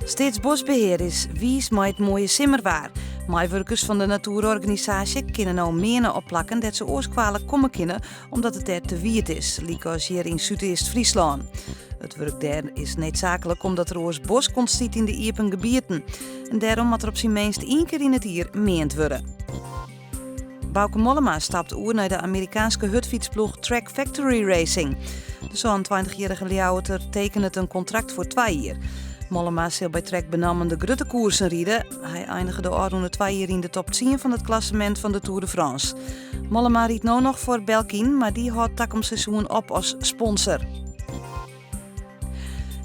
Steeds bosbeheer is wies met het mooie simmerwaar. Meewerkers van de natuurorganisatie kunnen nou meer opplakken dat ze oorskwalen komen kunnen omdat het er te wierd is, liek als hier in Zuidoost-Friesland. Het werk daar is noodzakelijk omdat er oors bos ontstaat in de iepen gebieden. En daarom moet er op zijn minst 1 keer in het jaar meend worden. Bouke Mollema stapt oer naar de Amerikaanse hutfietsploeg Track Factory Racing. De zo'n 20-jarige Ljouwerter tekent een contract voor 2 jaar. Mollema zal bij Trek benammen de grote koersen rijden. Hij eindigde de oranje 2 jaar in de top 10 van het klassement van de Tour de France. Mollema riet nu nog voor Belkin, maar die houdt takom seizoen op als sponsor.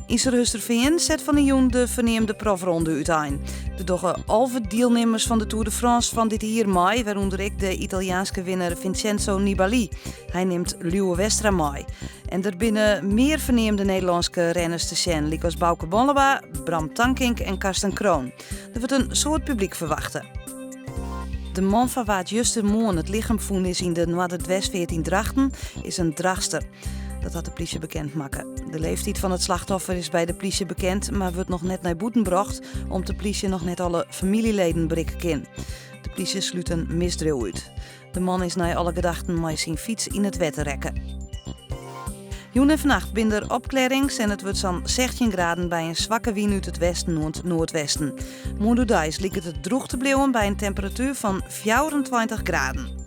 Iserhusterveen zet van de Joen de verneemde profronde uiteen. De dogge 11 deelnemers van de Tour de France van dit jaar mei, waaronder ik de Italiaanse winnaar Vincenzo Nibali. Hij neemt Luwe Westra mee. En er binnen meer verneemde Nederlandse renners te zien, liek als Bouke Mollema, Bram Tankink en Karsten Kroon. Er wordt een soort publiek verwachten. De man van waar juist morgen het lichaam gevonden is in de Noordwest-14 in Drachten, is een dragster. Dat had de politie bekend maken. De leeftijd van het slachtoffer is bij de politie bekend, maar wordt nog net naar boeten gebracht, omdat de politie nog net alle familieleden berikken kan. De politie sluit een misdrijf uit. De man is naar alle gedachten met zijn fiets in het wet rekken. Joen en vannacht binnen opklarings en het wordt zo'n 16 graden bij een zwakke wind uit het westen en noordwesten. Moederdijs liep het droog te blijven bij een temperatuur van 24 graden.